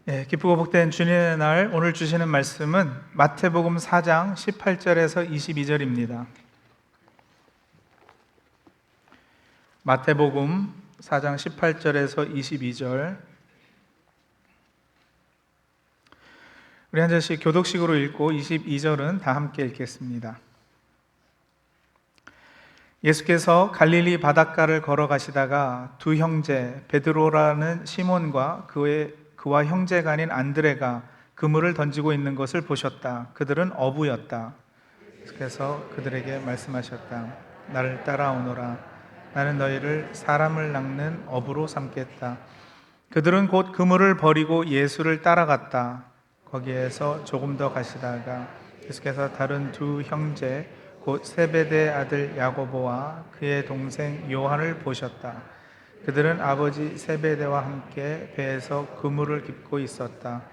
기쁘고 복된 주님의 날, 오늘 주시는 말씀은 마태복음 4장 18절에서 22절입니다. 마태복음 4장 18절에서 22절. 우리 한 절씩 교독식으로 읽고 22절은 다 함께 읽겠습니다. 예수께서 갈릴리 바닷가를 걸어가시다가 두 형제 베드로라는 시몬과 그와 형제가 아닌 안드레가 그물을 던지고 있는 것을 보셨다. 그들은 어부였다. 그래서 그들에게 말씀하셨다. 나를 따라오너라. 나는 너희를 사람을 낚는 어부로 삼겠다. 그들은 곧 그물을 버리고 예수를 따라갔다. 거기에서 조금 더 가시다가 예수께서 다른 두 형제 곧 세베대 아들 야고보와 그의 동생 요한을 보셨다. 그들은 아버지 세베대와 함께 배에서 그물을 깁고 있었다.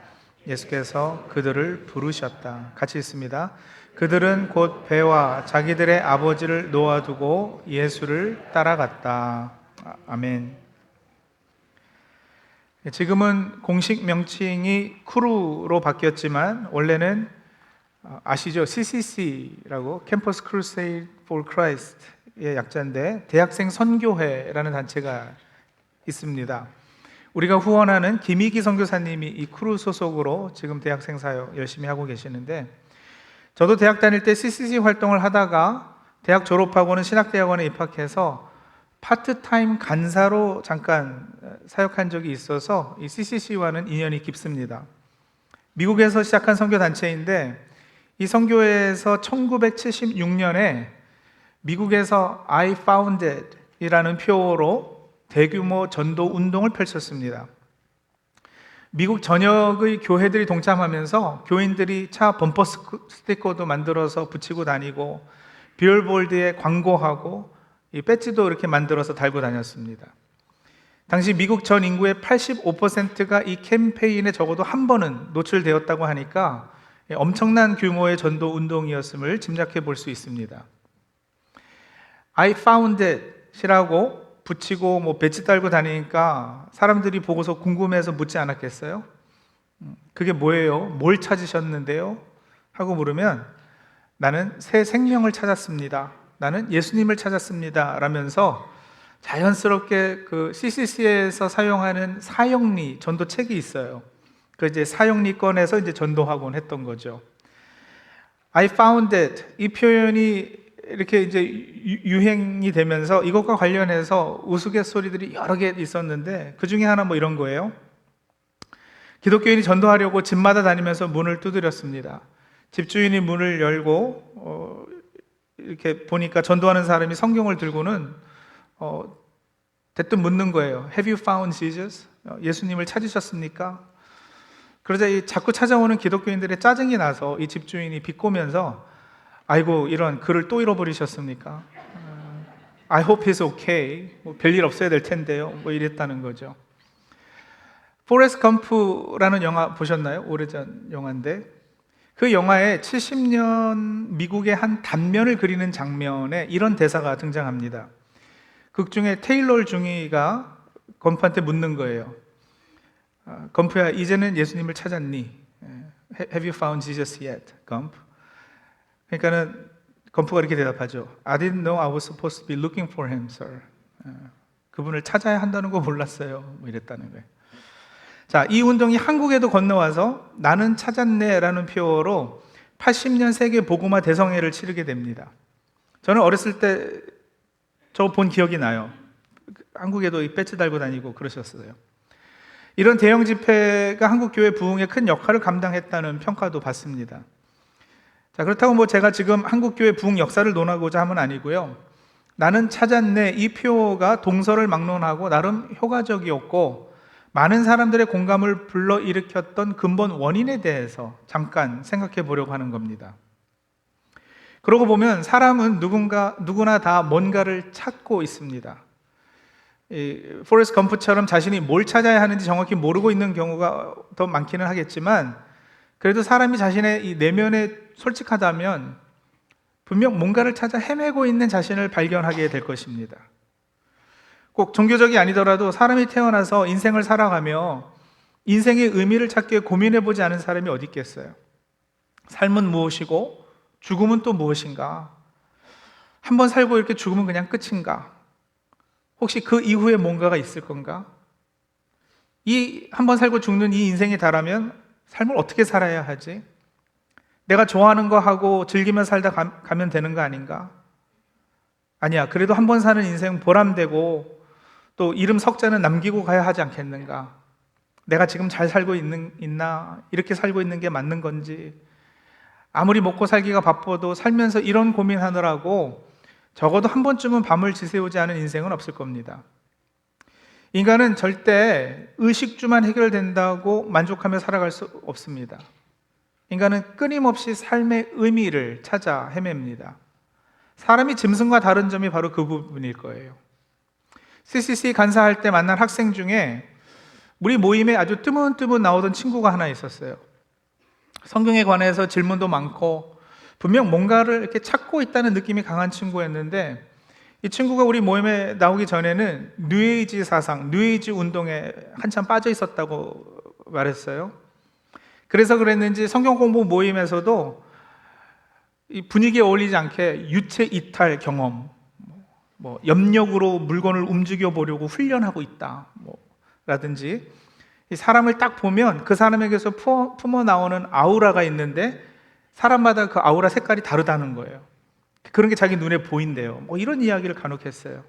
예수께서 그들을 부르셨다. 같이 읽습니다. 그들은 곧 배와 자기들의 아버지를 놓아두고 예수를 따라갔다. 아멘. 지금은 공식 명칭이 크루로 바뀌었지만 원래는 아시죠? CCC라고 캠퍼스 크루세이드 for Christ의 약자인데 대학생 선교회라는 단체가 있습니다. 우리가 후원하는 김희기 선교사님이 이 크루 소속으로 지금 대학생 사역 열심히 하고 계시는데, 저도 대학 다닐 때 CCC 활동을 하다가 대학 졸업하고는 신학대학원에 입학해서 파트타임 간사로 잠깐 사역한 적이 있어서 이 CCC와는 인연이 깊습니다. 미국에서 시작한 선교단체인데 이 선교회에서 1976년에 미국에서 I found it 이라는 표어로 대규모 전도 운동을 펼쳤습니다. 미국 전역의 교회들이 동참하면서 교인들이 차 범퍼 스티커도 만들어서 붙이고 다니고 빌보드에 광고하고 이 배지도 이렇게 만들어서 달고 다녔습니다. 당시 미국 전 인구의 85%가 이 캠페인에 적어도 한 번은 노출되었다고 하니까 엄청난 규모의 전도 운동이었음을 짐작해 볼 수 있습니다. I found it 이라고 붙이고 배지 달고 다니니까 사람들이 보고서 궁금해서 묻지 않았겠어요? 그게 뭐예요? 뭘 찾으셨는데요? 하고 물으면 나는 새 생명을 찾았습니다. 나는 예수님을 찾았습니다. 라면서 자연스럽게 그 CCC에서 사용하는 사형리 전도 책이 있어요. 그 이제 사형리 꺼내서 이제 전도하곤 했던 거죠. I found it. 이 표현이 이렇게 이제 유행이 되면서 이것과 관련해서 우스갯소리들이 여러 개 있었는데 그 중에 하나 이런 거예요. 기독교인이 전도하려고 집마다 다니면서 문을 두드렸습니다. 집주인이 문을 열고 이렇게 보니까 전도하는 사람이 성경을 들고는 대뜸 묻는 거예요. Have you found Jesus? 예수님을 찾으셨습니까? 그러자 자꾸 찾아오는 기독교인들의 짜증이 나서 이 집주인이 비꼬면서 아이고 이런 글을 또 잃어버리셨습니까? I hope he's okay. 별일 없어야 될 텐데요. 이랬다는 거죠. 포레스트 검프라는 영화 보셨나요? 오래전 영화인데 그 영화에 70년 미국의 한 단면을 그리는 장면에 이런 대사가 등장합니다. 극 중에 테일러 중이가 검프한테 묻는 거예요. 검프야, 이제는 예수님을 찾았니? Have you found Jesus yet, 검프? 그러니까는 검프가 이렇게 대답하죠. I didn't know I was supposed to be looking for him, sir. 그분을 찾아야 한다는 거 몰랐어요. 이랬다는 거예요. 자, 이 운동이 한국에도 건너와서 나는 찾았네라는 표어로 80년 세계 복음화 대성회를 치르게 됩니다. 저는 어렸을 때 저 본 기억이 나요. 한국에도 이 배지 달고 다니고 그러셨어요. 이런 대형 집회가 한국 교회 부흥에 큰 역할을 감당했다는 평가도 받습니다. 자, 그렇다고 제가 지금 한국 교회 부흥 역사를 논하고자 함은 아니고요. 나는 찾았네 이 표어가 동서를 막론하고 나름 효과적이었고 많은 사람들의 공감을 불러일으켰던 근본 원인에 대해서 잠깐 생각해 보려고 하는 겁니다. 그러고 보면 사람은 누구나 다 뭔가를 찾고 있습니다. 포레스트 검프처럼 자신이 뭘 찾아야 하는지 정확히 모르고 있는 경우가 더 많기는 하겠지만 그래도 사람이 자신의 이 내면에 솔직하다면 분명 뭔가를 찾아 헤매고 있는 자신을 발견하게 될 것입니다. 꼭 종교적이 아니더라도 사람이 태어나서 인생을 살아가며 인생의 의미를 찾기에 고민해보지 않은 사람이 어디 있겠어요? 삶은 무엇이고 죽음은 또 무엇인가? 한 번 살고 이렇게 죽으면 그냥 끝인가? 혹시 그 이후에 뭔가가 있을 건가? 이 한 번 살고 죽는 이 인생에 달하면 삶을 어떻게 살아야 하지? 내가 좋아하는 거 하고 즐기며 살다 가면 되는 거 아닌가? 아니야. 그래도 한 번 사는 인생 보람되고 또 이름 석자는 남기고 가야 하지 않겠는가? 내가 지금 잘 살고 있나? 이렇게 살고 있는 게 맞는 건지? 아무리 먹고 살기가 바빠도 살면서 이런 고민하느라고 적어도 한 번쯤은 밤을 지새우지 않은 인생은 없을 겁니다. 인간은 절대 의식주만 해결된다고 만족하며 살아갈 수 없습니다. 인간은 끊임없이 삶의 의미를 찾아 헤맵니다. 사람이 짐승과 다른 점이 바로 그 부분일 거예요. CCC 간사할 때 만난 학생 중에 우리 모임에 아주 뜨문뜨문 나오던 친구가 하나 있었어요. 성경에 관해서 질문도 많고 분명 뭔가를 이렇게 찾고 있다는 느낌이 강한 친구였는데, 이 친구가 우리 모임에 나오기 전에는 뉴에이지 사상, 뉴에이지 운동에 한참 빠져 있었다고 말했어요. 그래서 그랬는지 성경 공부 모임에서도 이 분위기에 어울리지 않게 유체 이탈 경험, 염력으로 물건을 움직여 보려고 훈련하고 있다, 라든지, 이 사람을 딱 보면 그 사람에게서 품어 나오는 아우라가 있는데 사람마다 그 아우라 색깔이 다르다는 거예요. 그런 게 자기 눈에 보인대요. 이런 이야기를 간혹 했어요.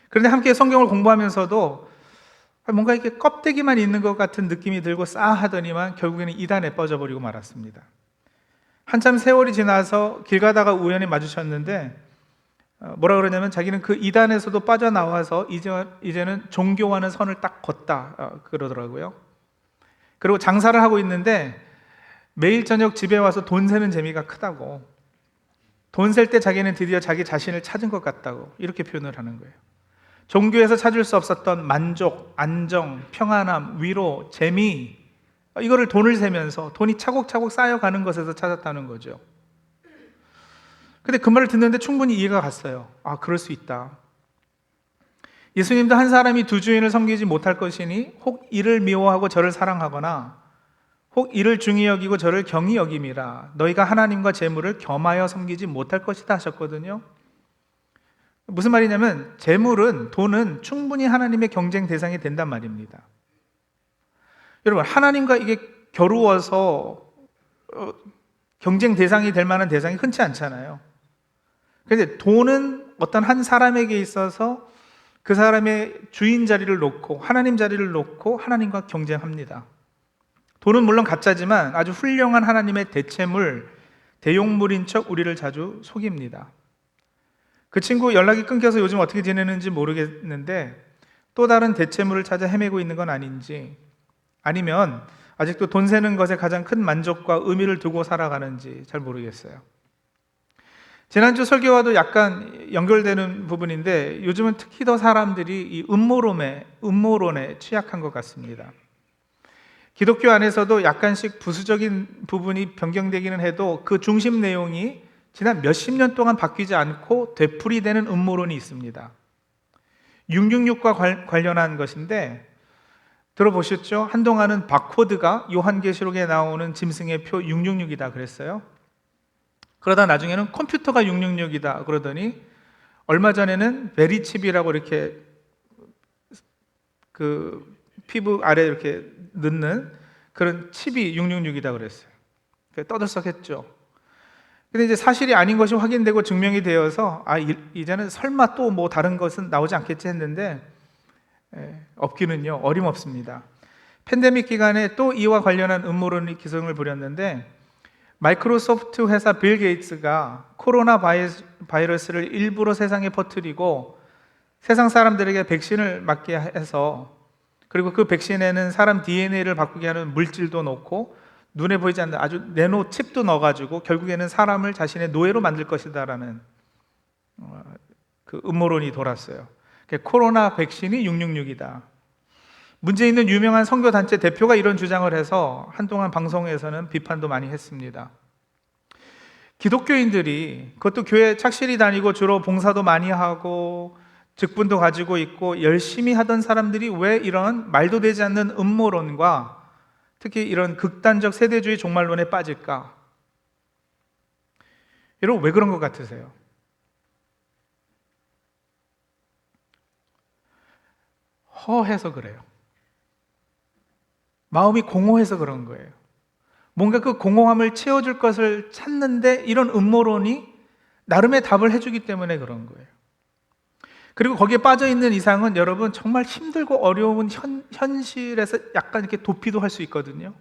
그런데 함께 성경을 공부하면서도 뭔가 이렇게 껍데기만 있는 것 같은 느낌이 들고 싸하더니만 결국에는 이단에 빠져버리고 말았습니다. 한참 세월이 지나서 길 가다가 우연히 마주쳤는데 뭐라 그러냐면 자기는 그 이단에서도 빠져나와서 이제는 종교와는 선을 딱 걷다 그러더라고요. 그리고 장사를 하고 있는데 매일 저녁 집에 와서 돈 세는 재미가 크다고, 돈 셀 때 자기는 드디어 자기 자신을 찾은 것 같다고 이렇게 표현을 하는 거예요. 종교에서 찾을 수 없었던 만족, 안정, 평안함, 위로, 재미, 이거를 돈을 세면서 돈이 차곡차곡 쌓여가는 것에서 찾았다는 거죠. 근데 그 말을 듣는데 충분히 이해가 갔어요. 아, 그럴 수 있다. 예수님도 한 사람이 두 주인을 섬기지 못할 것이니 혹 이를 미워하고 저를 사랑하거나 혹 이를 중히 여기고 저를 경히 여김이라. 너희가 하나님과 재물을 겸하여 섬기지 못할 것이다 하셨거든요. 무슨 말이냐면 재물은, 돈은 충분히 하나님의 경쟁 대상이 된단 말입니다. 여러분, 하나님과 이게 겨루어서 경쟁 대상이 될 만한 대상이 흔치 않잖아요. 그런데 돈은 어떤 한 사람에게 있어서 그 사람의 주인 자리를 놓고 하나님 자리를 놓고 하나님과 경쟁합니다. 돈은 물론 가짜지만 아주 훌륭한 하나님의 대체물, 대용물인 척 우리를 자주 속입니다. 그 친구 연락이 끊겨서 요즘 어떻게 지내는지 모르겠는데 또 다른 대체물을 찾아 헤매고 있는 건 아닌지, 아니면 아직도 돈 세는 것에 가장 큰 만족과 의미를 두고 살아가는지 잘 모르겠어요. 지난주 설교와도 약간 연결되는 부분인데 요즘은 특히 더 사람들이 이 음모론에 취약한 것 같습니다. 기독교 안에서도 약간씩 부수적인 부분이 변경되기는 해도 그 중심 내용이 지난 몇십 년 동안 바뀌지 않고 되풀이되는 음모론이 있습니다. 666과 관련한 것인데 들어보셨죠? 한동안은 바코드가 요한계시록에 나오는 짐승의 표 666이다 그랬어요. 그러다 나중에는 컴퓨터가 666이다 그러더니 얼마 전에는 베리칩이라고 이렇게 그 피부 아래 이렇게 넣는 그런 칩이 666이다 그랬어요. 떠들썩했죠. 근데 이제 사실이 아닌 것이 확인되고 증명이 되어서 이제는 설마 또 뭐 다른 것은 나오지 않겠지 했는데 없기는요, 어림없습니다. 팬데믹 기간에 또 이와 관련한 음모론이 기승을 부렸는데 마이크로소프트 회사 빌 게이츠가 코로나 바이러스를 일부러 세상에 퍼뜨리고 세상 사람들에게 백신을 맞게 해서, 그리고 그 백신에는 사람 DNA를 바꾸게 하는 물질도 넣고 눈에 보이지 않는 아주 내노 칩도 넣어가지고 결국에는 사람을 자신의 노예로 만들 것이다라는 그 음모론이 돌았어요. 코로나 백신이 666이다. 문제 있는 유명한 선교단체 대표가 이런 주장을 해서 한동안 방송에서는 비판도 많이 했습니다. 기독교인들이, 그것도 교회 착실히 다니고 주로 봉사도 많이 하고 직분도 가지고 있고 열심히 하던 사람들이 왜 이런 말도 되지 않는 음모론과 특히 이런 극단적 세대주의 종말론에 빠질까? 여러분, 왜 그런 것 같으세요? 허해서 그래요. 마음이 공허해서 그런 거예요. 뭔가 그 공허함을 채워줄 것을 찾는데 이런 음모론이 나름의 답을 해주기 때문에 그런 거예요. 그리고 거기에 빠져 있는 이상은 여러분 정말 힘들고 어려운 현실에서 약간 이렇게 도피도 할 수 있거든요.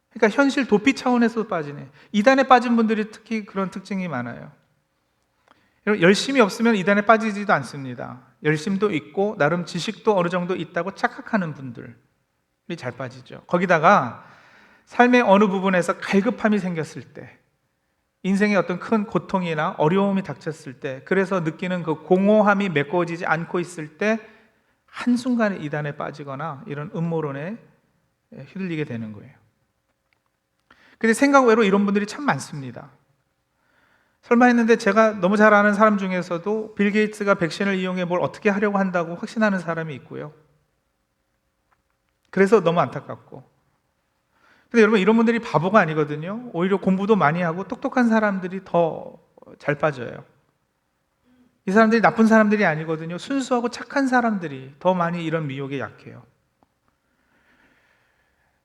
그러니까 현실 도피 차원에서 빠지네. 이단에 빠진 분들이 특히 그런 특징이 많아요. 여러분, 열심이 없으면 이단에 빠지지도 않습니다. 열심도 있고 나름 지식도 어느 정도 있다고 착각하는 분들이 잘 빠지죠. 거기다가 삶의 어느 부분에서 갈급함이 생겼을 때, 인생의 어떤 큰 고통이나 어려움이 닥쳤을 때, 그래서 느끼는 그 공허함이 메꿔지지 않고 있을 때 한순간에 이단에 빠지거나 이런 음모론에 휘둘리게 되는 거예요. 근데 생각 외로 이런 분들이 참 많습니다. 설마 했는데 제가 너무 잘 아는 사람 중에서도 빌 게이츠가 백신을 이용해 뭘 어떻게 하려고 한다고 확신하는 사람이 있고요. 그래서 너무 안타깝고. 근데 여러분, 이런 분들이 바보가 아니거든요. 오히려 공부도 많이 하고 똑똑한 사람들이 더 잘 빠져요. 이 사람들이 나쁜 사람들이 아니거든요. 순수하고 착한 사람들이 더 많이 이런 미혹에 약해요.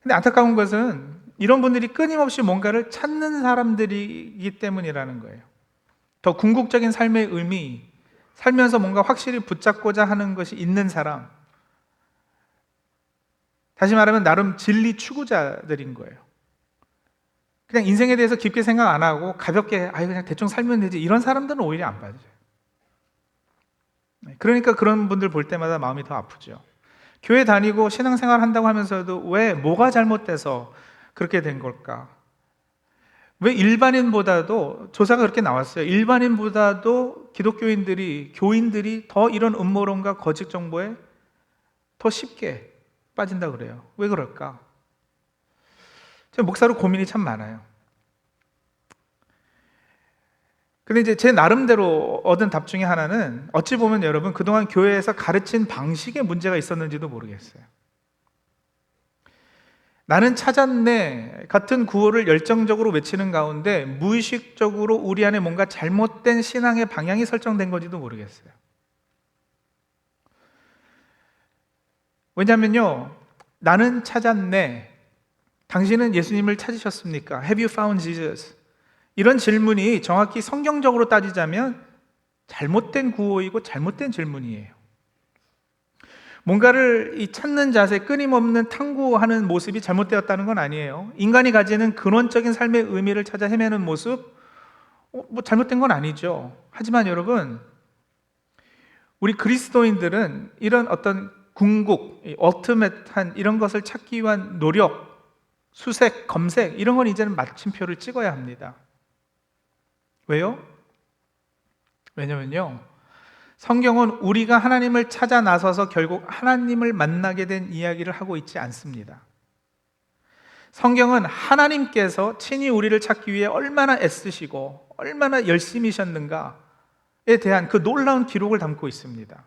근데 안타까운 것은 이런 분들이 끊임없이 뭔가를 찾는 사람들이기 때문이라는 거예요. 더 궁극적인 삶의 의미, 살면서 뭔가 확실히 붙잡고자 하는 것이 있는 사람, 다시 말하면 나름 진리 추구자들인 거예요. 그냥 인생에 대해서 깊게 생각 안 하고 가볍게 그냥 대충 살면 되지, 이런 사람들은 오히려 안 빠져요. 그러니까 그런 분들 볼 때마다 마음이 더 아프죠. 교회 다니고 신앙생활 한다고 하면서도 왜 뭐가 잘못돼서 그렇게 된 걸까? 왜 일반인보다도, 조사가 그렇게 나왔어요. 일반인보다도 기독교인들이, 교인들이 더 이런 음모론과 거짓 정보에 더 쉽게 빠진다 그래요. 왜 그럴까? 제가 목사로 고민이 참 많아요. 근데 이제 제 나름대로 얻은 답 중에 하나는, 어찌 보면 여러분 그동안 교회에서 가르친 방식에 문제가 있었는지도 모르겠어요. 나는 찾았네 같은 구호를 열정적으로 외치는 가운데 무의식적으로 우리 안에 뭔가 잘못된 신앙의 방향이 설정된 건지도 모르겠어요. 왜냐면요, 나는 찾았네, 당신은 예수님을 찾으셨습니까? Have you found Jesus? 이런 질문이 정확히 성경적으로 따지자면 잘못된 구호이고 잘못된 질문이에요. 뭔가를 이 찾는 자세, 끊임없는 탐구하는 모습이 잘못되었다는 건 아니에요. 인간이 가지는 근원적인 삶의 의미를 찾아 헤매는 모습, 뭐 잘못된 건 아니죠. 하지만 여러분, 우리 그리스도인들은 이런 어떤 궁극, 얼티밋한 이런 것을 찾기 위한 노력, 수색, 검색, 이런 건 이제는 마침표를 찍어야 합니다. 왜요? 왜냐면요, 성경은 우리가 하나님을 찾아 나서서 결국 하나님을 만나게 된 이야기를 하고 있지 않습니다. 성경은 하나님께서 친히 우리를 찾기 위해 얼마나 애쓰시고 얼마나 열심히셨는가에 대한 그 놀라운 기록을 담고 있습니다.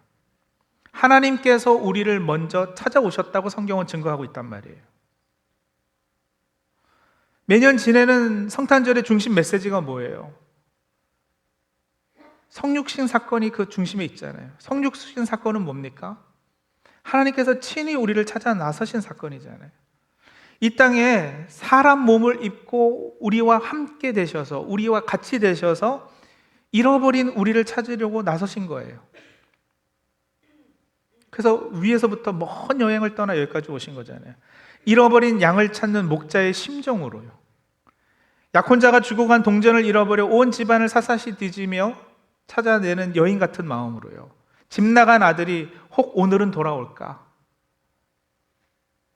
하나님께서 우리를 먼저 찾아오셨다고 성경은 증거하고 있단 말이에요. 매년 지내는 성탄절의 중심 메시지가 뭐예요? 성육신 사건이 그 중심에 있잖아요. 성육신 사건은 뭡니까? 하나님께서 친히 우리를 찾아 나서신 사건이잖아요. 이 땅에 사람 몸을 입고 우리와 함께 되셔서, 우리와 같이 되셔서 잃어버린 우리를 찾으려고 나서신 거예요. 그래서 위에서부터 먼 여행을 떠나 여기까지 오신 거잖아요. 잃어버린 양을 찾는 목자의 심정으로요. 약혼자가 죽어간 동전을 잃어버려 온 집안을 샅샅이 뒤지며 찾아내는 여인 같은 마음으로요. 집 나간 아들이 혹 오늘은 돌아올까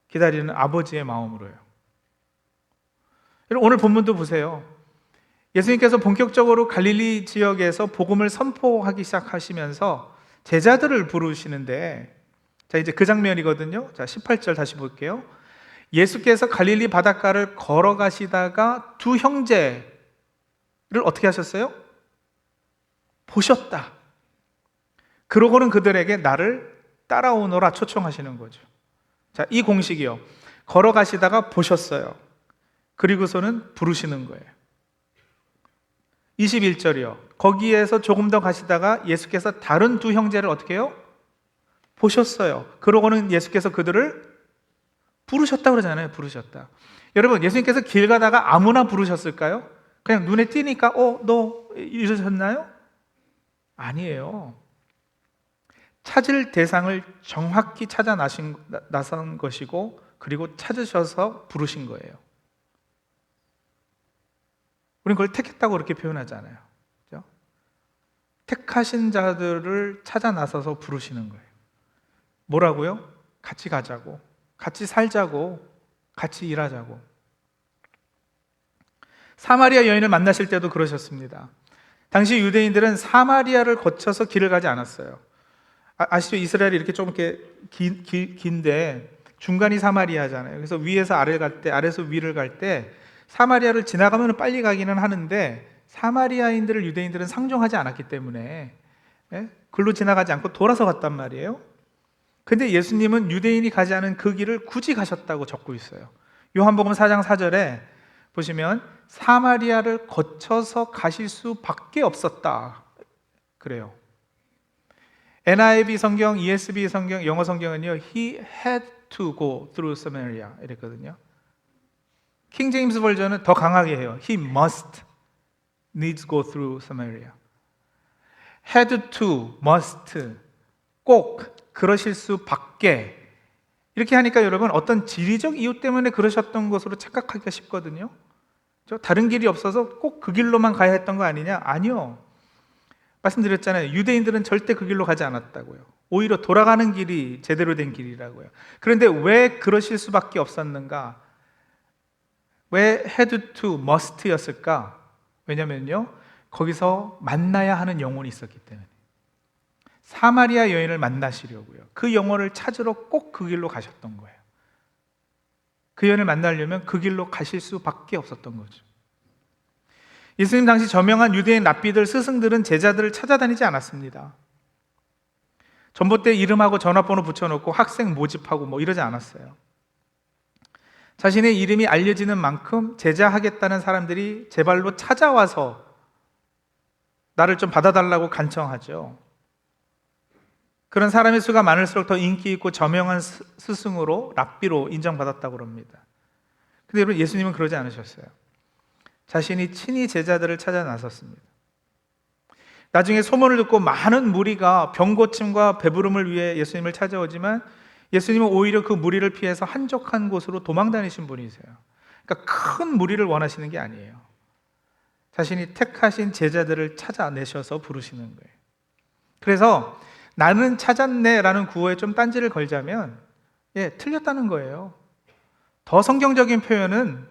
기다리는 아버지의 마음으로요. 여러분, 오늘 본문도 보세요. 예수님께서 본격적으로 갈릴리 지역에서 복음을 선포하기 시작하시면서 제자들을 부르시는데, 자, 이제 그 장면이거든요. 자, 18절 다시 볼게요. 예수께서 갈릴리 바닷가를 걸어가시다가 두 형제를 어떻게 하셨어요? 보셨다. 그러고는 그들에게 나를 따라오너라 초청하시는 거죠. 자, 이 공식이요. 걸어가시다가 보셨어요. 그리고서는 부르시는 거예요. 21절이요. 거기에서 조금 더 가시다가 예수께서 다른 두 형제를 어떻게 해요? 보셨어요. 그러고는 예수께서 그들을 부르셨다 그러잖아요. 부르셨다. 여러분, 예수님께서 길 가다가 아무나 부르셨을까요? 그냥 눈에 띄니까 너 이러셨나요? 아니에요. 찾을 대상을 정확히 찾아 나선 것이고, 그리고 찾으셔서 부르신 거예요. 우리는 그걸 택했다고 그렇게 표현하잖아요. 그렇죠? 택하신 자들을 찾아 나서서 부르시는 거예요. 뭐라고요? 같이 가자고, 같이 살자고, 같이 일하자고. 사마리아 여인을 만나실 때도 그러셨습니다. 당시 유대인들은 사마리아를 거쳐서 길을 가지 않았어요. 아시죠? 이스라엘이 이렇게 좀 이렇게 긴데 중간이 사마리아잖아요. 그래서 위에서 아래를 갈 때, 아래에서 위를 갈 때 사마리아를 지나가면 빨리 가기는 하는데, 사마리아인들을 유대인들은 상종하지 않았기 때문에 글로 지나가지 않고 돌아서 갔단 말이에요. 근데 예수님은 유대인이 가지 않은 그 길을 굳이 가셨다고 적고 있어요. 요한복음 4장 4절에 보시면 사마리아를 거쳐서 가실 수밖에 없었다 그래요. NIV 성경, ESV 성경, 영어 성경은요, He had to go through Samaria 이랬거든요. 킹 제임스 버전은 더 강하게 해요. He must needs go through Samaria. had to, must, 꼭 그러실 수밖에. 이렇게 하니까 여러분 어떤 지리적 이유 때문에 그러셨던 것으로 착각하기가 쉽거든요. 다른 길이 없어서 꼭 그 길로만 가야 했던 거 아니냐? 아니요. 말씀드렸잖아요. 유대인들은 절대 그 길로 가지 않았다고요. 오히려 돌아가는 길이 제대로 된 길이라고요. 그런데 왜 그러실 수밖에 없었는가? 왜 had to, must였을까? 왜냐면요, 거기서 만나야 하는 영혼이 있었기 때문에. 사마리아 여인을 만나시려고요. 그 영혼을 찾으러 꼭 그 길로 가셨던 거예요. 그 여인을 만나려면 그 길로 가실 수밖에 없었던 거죠. 예수님 당시 저명한 유대인 랍비들, 스승들은 제자들을 찾아다니지 않았습니다. 전봇대 이름하고 전화번호 붙여놓고 학생 모집하고 뭐 이러지 않았어요. 자신의 이름이 알려지는 만큼 제자하겠다는 사람들이 제 발로 찾아와서 나를 좀 받아달라고 간청하죠. 그런 사람의 수가 많을수록 더 인기 있고 저명한 스승으로, 랍비로 인정받았다고 합니다. 근데 여러분, 예수님은 그러지 않으셨어요. 자신이 친히 제자들을 찾아 나섰습니다. 나중에 소문을 듣고 많은 무리가 병고침과 배부름을 위해 예수님을 찾아오지만 예수님은 오히려 그 무리를 피해서 한적한 곳으로 도망 다니신 분이세요. 그러니까 큰 무리를 원하시는 게 아니에요. 자신이 택하신 제자들을 찾아내셔서 부르시는 거예요. 그래서 나는 찾았네라는 구호에 좀 딴지를 걸자면 틀렸다는 거예요. 더 성경적인 표현은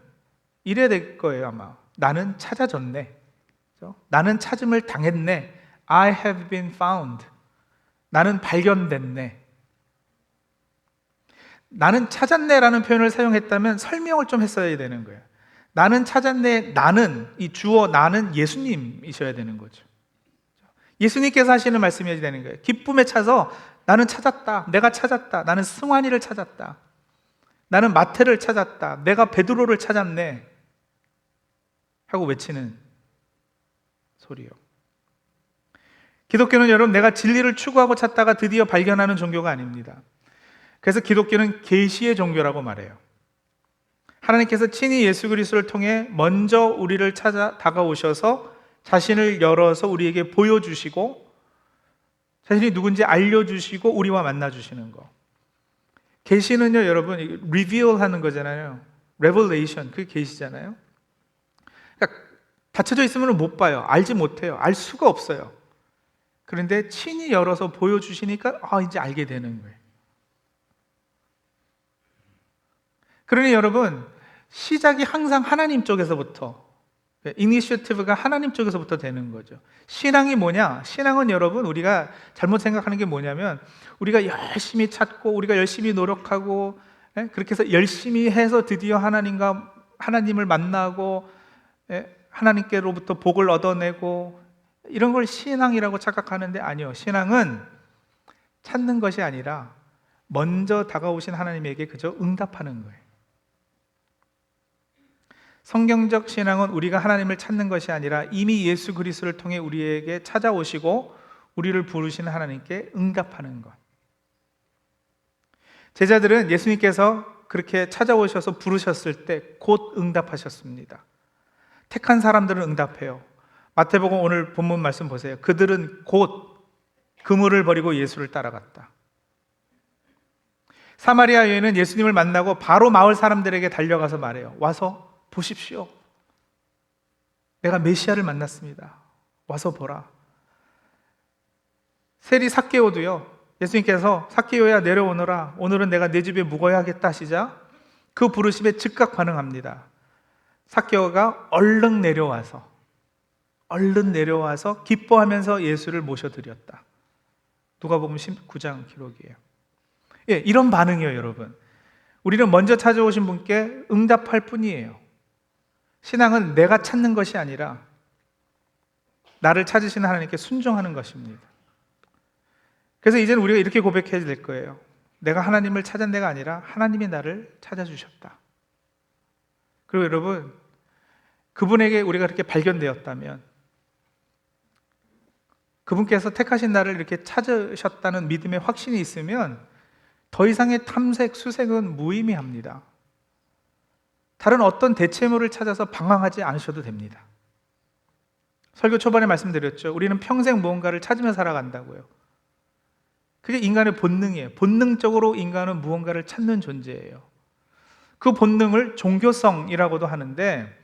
이래야 될 거예요. 아마 나는 찾아졌네, 그렇죠? 나는 찾음을 당했네. I have been found. 나는 발견됐네. 나는 찾았네라는 표현을 사용했다면 설명을 좀 했어야 되는 거예요. 나는 찾았네. 나는, 이 주어 나는 예수님이셔야 되는 거죠. 예수님께서 하시는 말씀이어야 되는 거예요. 기쁨에 차서 나는 찾았다, 내가 찾았다, 나는 승환이를 찾았다, 나는 마태를 찾았다, 내가 베드로를 찾았네 하고 외치는 소리요. 기독교는 여러분, 내가 진리를 추구하고 찾다가 드디어 발견하는 종교가 아닙니다. 그래서 기독교는 계시의 종교라고 말해요. 하나님께서 친히 예수 그리스도를 통해 먼저 우리를 찾아 다가오셔서 자신을 열어서 우리에게 보여주시고 자신이 누군지 알려주시고 우리와 만나주시는 거. 계시는요, 여러분, reveal 하는 거잖아요. revelation, 그게 계시잖아요. 그러니까 닫혀져 있으면 못 봐요. 알지 못해요. 알 수가 없어요. 그런데 친히 열어서 보여주시니까 이제 알게 되는 거예요. 그러니 여러분, 시작이 항상 하나님 쪽에서부터, 이니셔티브가 하나님 쪽에서부터 되는 거죠. 신앙이 뭐냐? 신앙은 여러분, 우리가 잘못 생각하는 게 뭐냐면 우리가 열심히 찾고 우리가 열심히 노력하고 그렇게 해서 열심히 해서 드디어 하나님을 만나고 하나님께로부터 복을 얻어내고 이런 걸 신앙이라고 착각하는데 아니요. 신앙은 찾는 것이 아니라 먼저 다가오신 하나님에게 그저 응답하는 거예요. 성경적 신앙은 우리가 하나님을 찾는 것이 아니라 이미 예수 그리스도를 통해 우리에게 찾아오시고 우리를 부르시는 하나님께 응답하는 것. 제자들은 예수님께서 그렇게 찾아오셔서 부르셨을 때 곧 응답하셨습니다. 택한 사람들은 응답해요. 마태복음 오늘 본문 말씀 보세요. 그들은 곧 그물을 버리고 예수를 따라갔다. 사마리아 여인은 예수님을 만나고 바로 마을 사람들에게 달려가서 말해요. 와서 보십시오. 내가 메시아를 만났습니다. 와서 보라. 세리 삭개오도요. 예수님께서 삭개오야 내려오너라. 오늘은 내가 내 집에 묵어야 하겠다 하시자 그 부르심에 즉각 반응합니다. 삭개오가 얼른 내려와서 기뻐하면서 예수를 모셔드렸다. 누가복음 19장 기록이에요. 예, 이런 반응이에요, 여러분. 우리는 먼저 찾아오신 분께 응답할 뿐이에요. 신앙은 내가 찾는 것이 아니라 나를 찾으시는 하나님께 순종하는 것입니다. 그래서 이제는 우리가 이렇게 고백해야 될 거예요. 내가 하나님을 찾은 데가 아니라 하나님이 나를 찾아주셨다. 그리고 여러분, 그분에게 우리가 그렇게 발견되었다면, 그분께서 택하신 나를 이렇게 찾으셨다는 믿음의 확신이 있으면 더 이상의 탐색, 수색은 무의미합니다. 다른 어떤 대체물을 찾아서 방황하지 않으셔도 됩니다. 설교 초반에 말씀드렸죠. 우리는 평생 무언가를 찾으며 살아간다고요. 그게 인간의 본능이에요. 본능적으로 인간은 무언가를 찾는 존재예요. 그 본능을 종교성이라고도 하는데,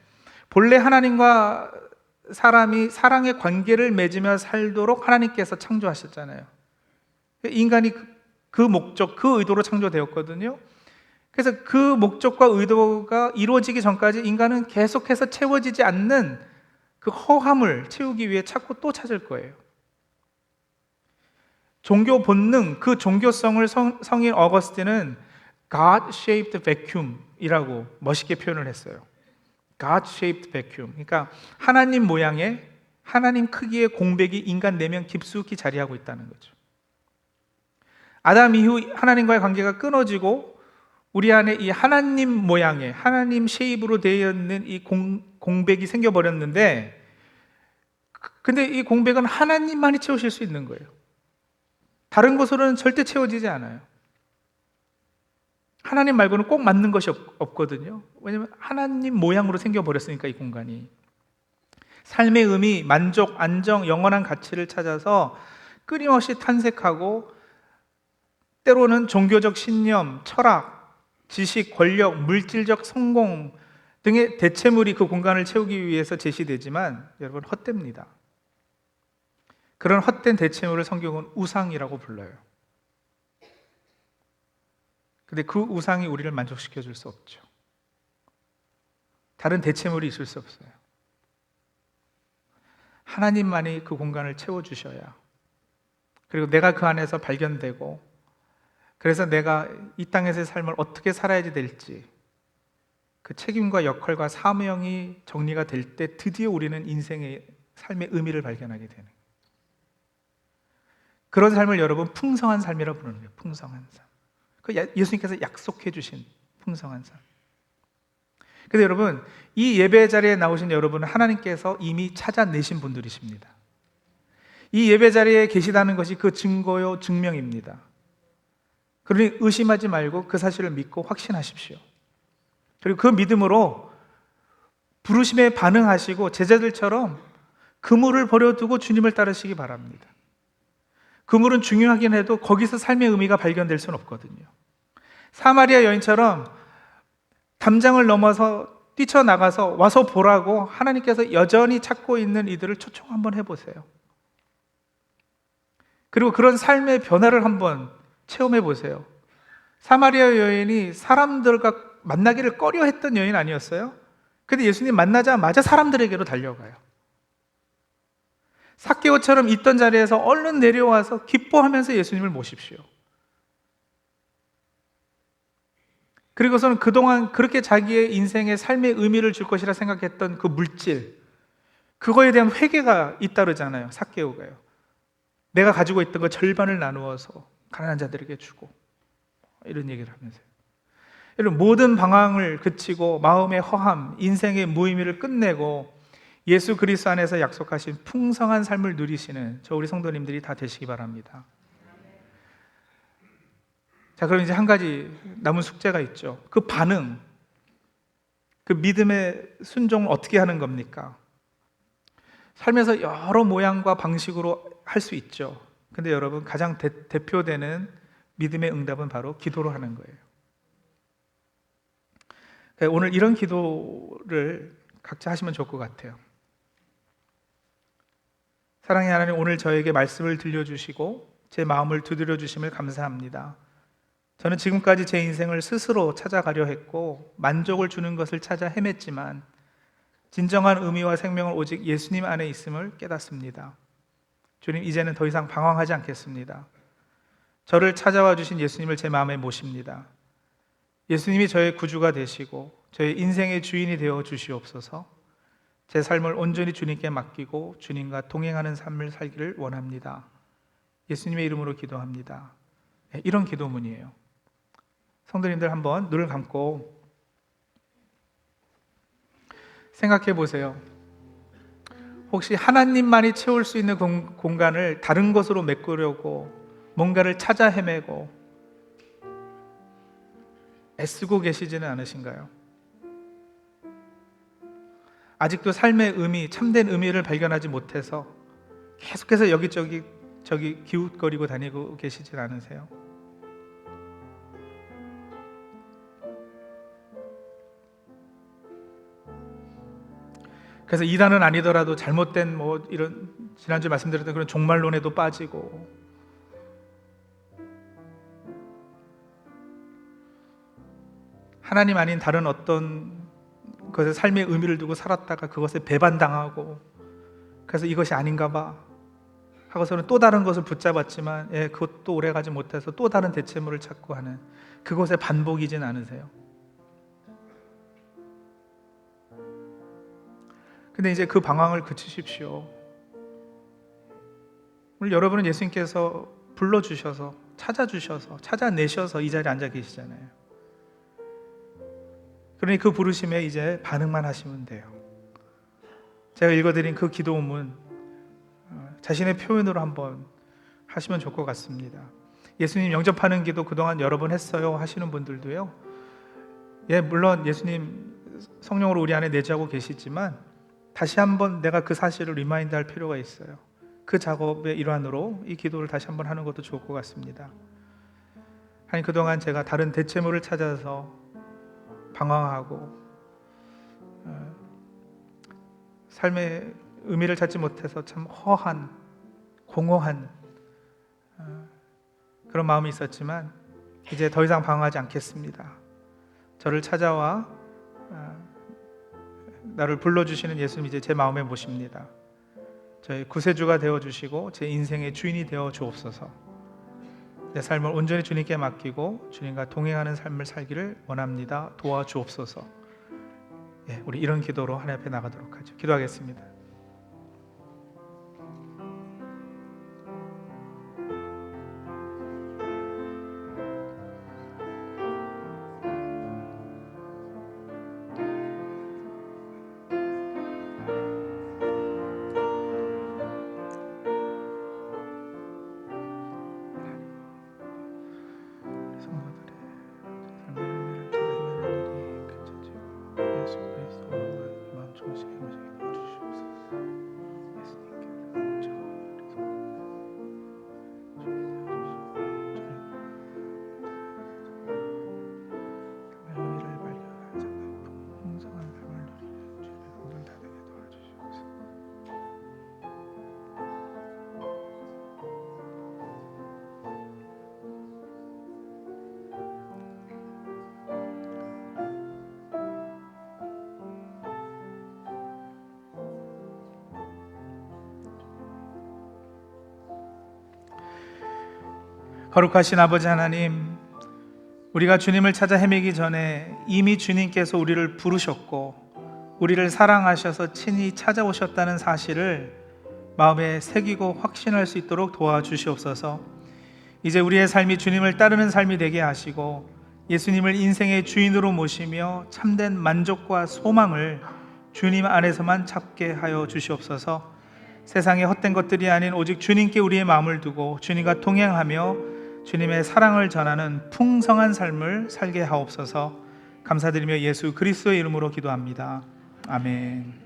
본래 하나님과 사람이 사랑의 관계를 맺으며 살도록 하나님께서 창조하셨잖아요. 인간이 그 목적, 그 의도로 창조되었거든요. 그래서 그 목적과 의도가 이루어지기 전까지 인간은 계속해서 채워지지 않는 그 허함을 채우기 위해 찾고 또 찾을 거예요. 종교 본능, 그 종교성을 성인 어거스틴은 God-shaped vacuum이라고 멋있게 표현을 했어요. God-shaped vacuum. 그러니까 하나님 모양의, 하나님 크기의 공백이 인간 내면 깊숙이 자리하고 있다는 거죠. 아담 이후 하나님과의 관계가 끊어지고 우리 안에 이 하나님 모양의, 하나님 쉐입으로 되어 있는 이 공백이 생겨버렸는데, 근데 이 공백은 하나님만이 채우실 수 있는 거예요. 다른 것으로는 절대 채워지지 않아요. 하나님 말고는 꼭 맞는 것이 없거든요. 왜냐하면 하나님 모양으로 생겨버렸으니까, 이 공간이. 삶의 의미, 만족, 안정, 영원한 가치를 찾아서 끊임없이 탐색하고, 때로는 종교적 신념, 철학, 지식, 권력, 물질적 성공 등의 대체물이 그 공간을 채우기 위해서 제시되지만 여러분, 헛됩니다. 그런 헛된 대체물을 성경은 우상이라고 불러요. 근데 그 우상이 우리를 만족시켜 줄 수 없죠. 다른 대체물이 있을 수 없어요. 하나님만이 그 공간을 채워주셔야, 그리고 내가 그 안에서 발견되고, 그래서 내가 이 땅에서의 삶을 어떻게 살아야 될지, 그 책임과 역할과 사명이 정리가 될 때 드디어 우리는 인생의 삶의 의미를 발견하게 되는 거예요. 그런 삶을 여러분 풍성한 삶이라고 부르는 거예요. 풍성한 삶. 그 예수님께서 약속해 주신 풍성한 삶. 근데 여러분, 이 예배 자리에 나오신 여러분은 하나님께서 이미 찾아내신 분들이십니다. 이 예배 자리에 계시다는 것이 그 증거요, 증명입니다. 그러니 의심하지 말고 그 사실을 믿고 확신하십시오. 그리고 그 믿음으로 부르심에 반응하시고 제자들처럼 그물을 버려두고 주님을 따르시기 바랍니다. 그물은 중요하긴 해도 거기서 삶의 의미가 발견될 수는 없거든요. 사마리아 여인처럼 담장을 넘어서 뛰쳐나가서 와서 보라고 하나님께서 여전히 찾고 있는 이들을 초청 한번 해보세요. 그리고 그런 삶의 변화를 한번 체험해 보세요. 사마리아 여인이 사람들과 만나기를 꺼려했던 여인 아니었어요? 근데 예수님 만나자마자 사람들에게로 달려가요. 삭개오처럼 있던 자리에서 얼른 내려와서 기뻐하면서 예수님을 모십시오. 그리고서는 그동안 그렇게 자기의 인생의 삶의 의미를 줄 것이라 생각했던 그 물질, 그거에 대한 회개가 잇따르잖아요. 삭개오가요. 내가 가지고 있던 거 절반을 나누어서 가난한 자들에게 주고, 이런 얘기를 하면서요. 여러분, 모든 방황을 그치고 마음의 허함, 인생의 무의미를 끝내고 예수 그리스도 안에서 약속하신 풍성한 삶을 누리시는 저 우리 성도님들이 다 되시기 바랍니다. 자, 그럼 이제 한 가지 남은 숙제가 있죠. 그 반응, 그 믿음의 순종을 어떻게 하는 겁니까? 삶에서 여러 모양과 방식으로 할 수 있죠. 근데 여러분, 가장 대표되는 믿음의 응답은 바로 기도로 하는 거예요. 오늘 이런 기도를 각자 하시면 좋을 것 같아요. 사랑의 하나님, 오늘 저에게 말씀을 들려주시고 제 마음을 두드려 주심을 감사합니다. 저는 지금까지 제 인생을 스스로 찾아가려 했고 만족을 주는 것을 찾아 헤맸지만 진정한 의미와 생명은 오직 예수님 안에 있음을 깨닫습니다. 주님, 이제는 더 이상 방황하지 않겠습니다. 저를 찾아와 주신 예수님을 제 마음에 모십니다. 예수님이 저의 구주가 되시고 저의 인생의 주인이 되어 주시옵소서. 제 삶을 온전히 주님께 맡기고 주님과 동행하는 삶을 살기를 원합니다. 예수님의 이름으로 기도합니다. 이런 기도문이에요. 성도님들, 한번 눈을 감고 생각해 보세요. 혹시 하나님만이 채울 수 있는 공간을 다른 것으로 메꾸려고 뭔가를 찾아 헤매고 애쓰고 계시지는 않으신가요? 아직도 삶의 의미, 참된 의미를 발견하지 못해서 계속해서 여기저기 기웃거리고 다니고 계시진 않으세요? 그래서 이단은 아니더라도 잘못된 이런 지난주에 말씀드렸던 그런 종말론에도 빠지고, 하나님 아닌 다른 어떤 것에 삶의 의미를 두고 살았다가 그것에 배반당하고, 그래서 이것이 아닌가 봐 하고서는 또 다른 것을 붙잡았지만 그것도 오래가지 못해서 또 다른 대체물을 찾고 하는 그것의 반복이진 않으세요? 근데 이제 그 방황을 그치십시오. 오늘 여러분은 예수님께서 불러주셔서 찾아주셔서 찾아내셔서 이 자리에 앉아 계시잖아요. 그러니 그 부르심에 이제 반응만 하시면 돼요. 제가 읽어드린 그 기도문 자신의 표현으로 한번 하시면 좋을 것 같습니다. 예수님 영접하는 기도 그동안 여러 번 했어요 하시는 분들도요, 물론 예수님 성령으로 우리 안에 내주하고 계시지만 다시 한번 내가 그 사실을 리마인드 할 필요가 있어요. 그 작업의 일환으로 이 기도를 다시 한번 하는 것도 좋을 것 같습니다. 하나님, 그동안 제가 다른 대체물을 찾아서 방황하고 삶의 의미를 찾지 못해서 참 허한, 공허한 그런 마음이 있었지만 이제 더 이상 방황하지 않겠습니다. 저를 찾아와 나를 불러주시는 예수님, 이제 제 마음에 모십니다. 저의 구세주가 되어주시고 제 인생의 주인이 되어 주옵소서. 내 삶을 온전히 주님께 맡기고 주님과 동행하는 삶을 살기를 원합니다. 도와주옵소서. 우리 이런 기도로 하나님 앞에 나가도록 하죠. 기도하겠습니다. 거룩하신 아버지 하나님, 우리가 주님을 찾아 헤매기 전에 이미 주님께서 우리를 부르셨고 우리를 사랑하셔서 친히 찾아오셨다는 사실을 마음에 새기고 확신할 수 있도록 도와주시옵소서. 이제 우리의 삶이 주님을 따르는 삶이 되게 하시고 예수님을 인생의 주인으로 모시며 참된 만족과 소망을 주님 안에서만 찾게 하여 주시옵소서. 세상의 헛된 것들이 아닌 오직 주님께 우리의 마음을 두고 주님과 동행하며 주님의 사랑을 전하는 풍성한 삶을 살게 하옵소서. 감사드리며 예수 그리스도의 이름으로 기도합니다. 아멘.